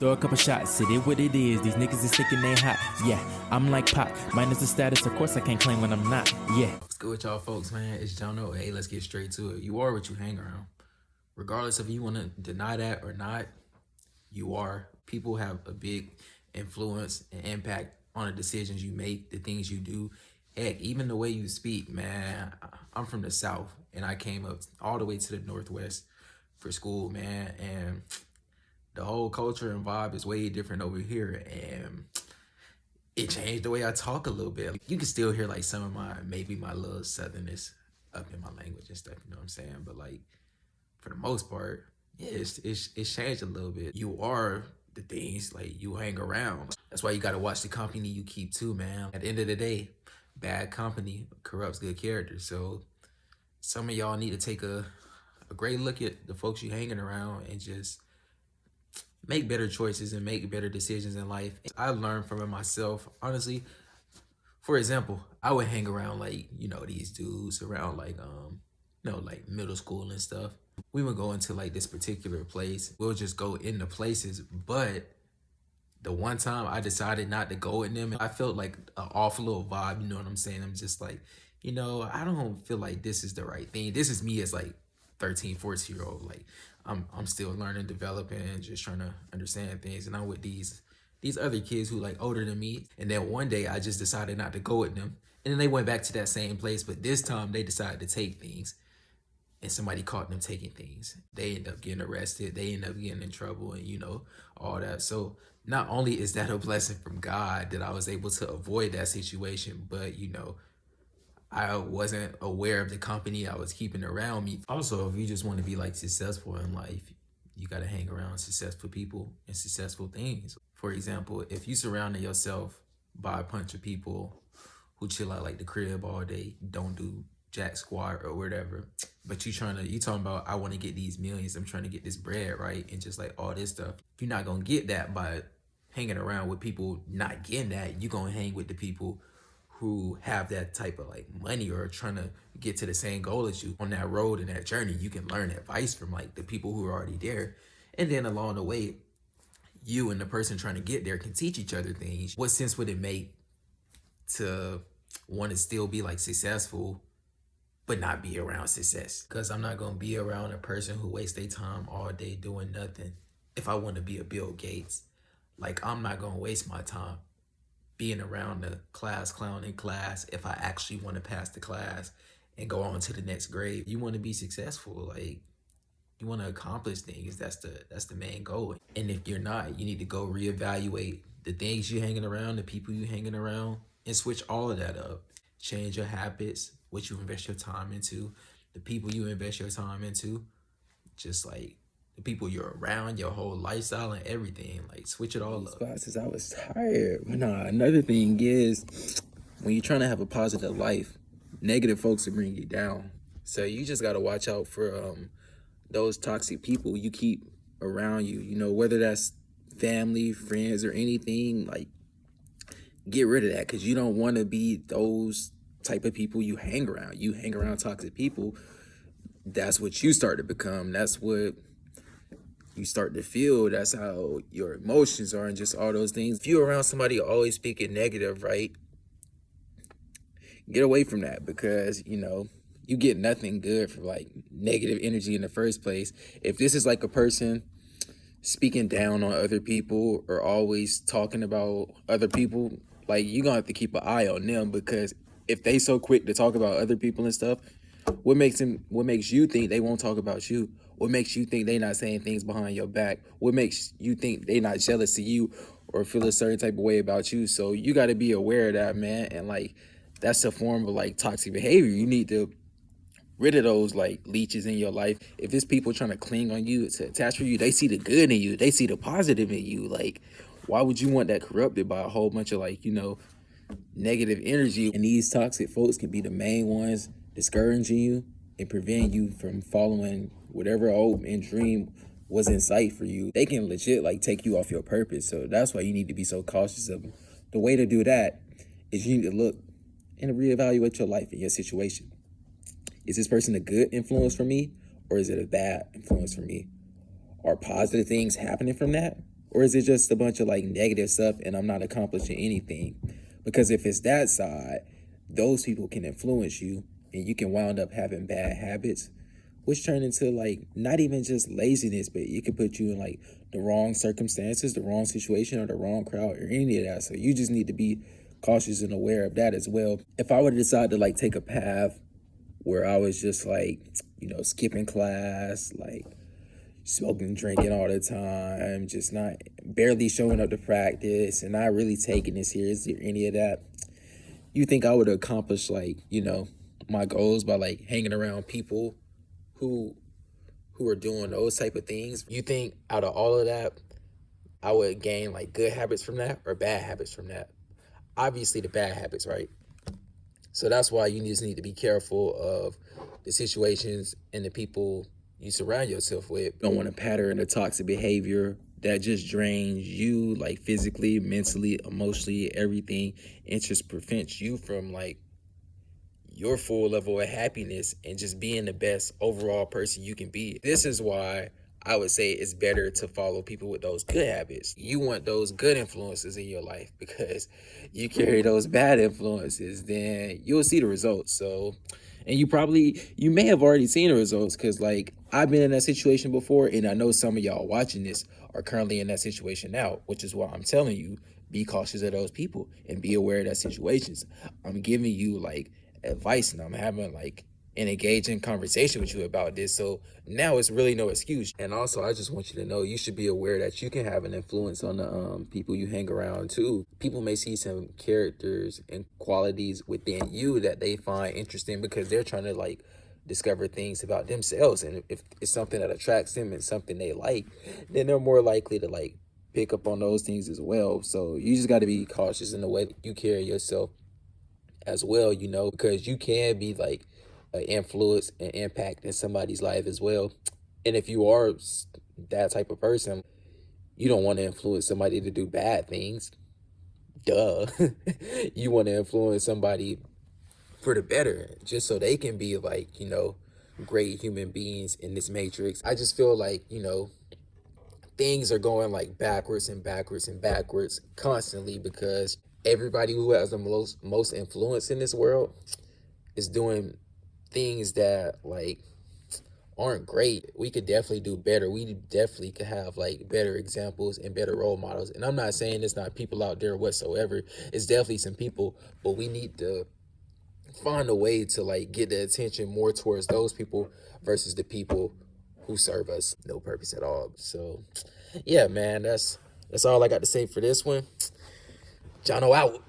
Throw a couple shots, it is what it is. These niggas is thinking they hot. Yeah, I'm like Pac. Minus the status, of course I can't claim when I'm not. Yeah. What's good with y'all folks, man? It's Jono. Hey, let's get straight to it. You are what you hang around. Regardless if you want to deny that or not, you are. People have a big influence and impact on the decisions you make, the things you do. Heck, even the way you speak, man. I'm from the South, and I came up all the way to the Northwest for school, man. And the whole culture and vibe is way different over here. And it changed the way I talk a little bit. You can still hear like some of maybe my little southernness up in my language and stuff, you know what I'm saying? But like, for the most part, yeah, it's changed a little bit. You are the things, like, you hang around. That's why you gotta watch the company you keep too, man. At the end of the day, bad company corrupts good character. So some of y'all need to take a great look at the folks you hanging around and just make better choices and make better decisions in life. I learned from it myself, honestly. For example, I would hang around like, these dudes around like, like middle school and stuff. We would go into like this particular place. We'll just go into places, but the one time I decided not to go in them, I felt like an awful little vibe, you know what I'm saying? I'm just like, I don't feel like this is the right thing. This is me as like 13, 14-year-old. Like, I'm still learning, developing, and just trying to understand things. And I'm with these other kids who like older than me. And then one day I just decided not to go with them. And then they went back to that same place, but this time they decided to take things. And somebody caught them taking things. They end up getting arrested. They end up getting in trouble and, all that. So not only is that a blessing from God that I was able to avoid that situation, but, I wasn't aware of the company I was keeping around me. Also, if you just want to be like successful in life, you got to hang around successful people and successful things. For example, if you surrounded yourself by a bunch of people who chill out like the crib all day, don't do jack squat or whatever, but you talking about, I want to get these millions, I'm trying to get this bread, right? And just like all this stuff, you're not going to get that by hanging around with people not getting that. You're going to hang with the people who have that type of like money or trying to get to the same goal as you on that road and that journey. You can learn advice from like the people who are already there. And then along the way, you and the person trying to get there can teach each other things. What sense would it make to want to still be like successful but not be around success? Because I'm not going to be around a person who wastes their time all day doing nothing. If I want to be a Bill Gates, like, I'm not going to waste my time being around the class clown in class if I actually want to pass the class and go on to the next grade. You want to be successful, like, you want to accomplish things. That's the main goal. And if you're not, you need to go reevaluate the things you're hanging around, the people you hanging around, and switch all of that up. Change your habits, what you invest your time into, the people you invest your time into, just like the people you're around, your whole lifestyle and everything. Like, switch it all up. Since I was tired. But nah, another thing is, when you're trying to have a positive life, negative folks will bring you down. So you just got to watch out for those toxic people you keep around you. Whether that's family, friends, or anything, like, get rid of that, because you don't want to be those type of people you hang around. You hang around toxic people, that's what you start to become. That's what you start to feel. That's how your emotions are and just all those things. If you're around somebody always speaking negative, right, get away from that, because, you get nothing good from like negative energy in the first place. If this is like a person speaking down on other people or always talking about other people, like, you're gonna have to keep an eye on them, because if they so quick to talk about other people and stuff, what makes you think they won't talk about you? What makes you think they not saying things behind your back? What makes you think they not jealous of you or feel a certain type of way about you? So you got to be aware of that, man. And like, that's a form of like toxic behavior. You need to rid of those like leeches in your life. If it's people trying to cling on you, to attach for you, they see the good in you, they see the positive in you. Like, why would you want that corrupted by a whole bunch of like, negative energy? And these toxic folks can be the main ones discouraging you and preventing you from following whatever hope and dream was in sight for you. They can legit like take you off your purpose. So that's why you need to be so cautious of them. The way to do that is you need to look and reevaluate your life and your situation. Is this person a good influence for me, or is it a bad influence for me? Are positive things happening from that, Or is it just a bunch of like negative stuff and I'm not accomplishing anything? Because if it's that side, those people can influence you and you can wound up having bad habits, which turn into like not even just laziness, but it could put you in like the wrong circumstances, the wrong situation, or the wrong crowd, or any of that. So you just need to be cautious and aware of that as well. If I were to decide to like take a path where I was just like, skipping class, like smoking, drinking all the time, just not barely showing up to practice and not really taking it seriously or any of that, you think I would accomplish like, my goals by like hanging around people who are doing those type of things? You think out of all of that, I would gain like good habits from that or bad habits from that? Obviously the bad habits, right? So that's why you just need to be careful of the situations and the people you surround yourself with. You don't want a pattern of toxic behavior that just drains you like physically, mentally, emotionally, everything, and just prevents you from like your full level of happiness and just being the best overall person you can be. This is why I would say it's better to follow people with those good habits. You want those good influences in your life, because you carry those bad influences, then you'll see the results. So, and you may have already seen the results, because like I've been in that situation before, and I know some of y'all watching this are currently in that situation now, which is why I'm telling you, be cautious of those people and be aware of that situations. I'm giving you like advice, and I'm having like an engaging conversation with you about this. So now it's really no excuse. And also, I just want you to know, you should be aware that you can have an influence on the people you hang around too. People may see some characters and qualities within you that they find interesting because they're trying to like discover things about themselves. And if it's something that attracts them and something they like, then they're more likely to like pick up on those things as well. So you just got to be cautious in the way that you carry yourself as well, because you can be like an influence and impact in somebody's life as well. And if you are that type of person, you don't want to influence somebody to do bad things. Duh. You want to influence somebody for the better, just so they can be like, great human beings in this matrix. I just feel like, things are going like backwards and backwards and backwards constantly, because everybody who has the most influence in this world is doing things that like aren't great. We could definitely do better. We definitely could have like better examples and better role models. And I'm not saying there's not people out there whatsoever. It's definitely some people, but we need to find a way to like get the attention more towards those people versus the people who serve us no purpose at all. So yeah, man, that's all I got to say for this one. Jono out.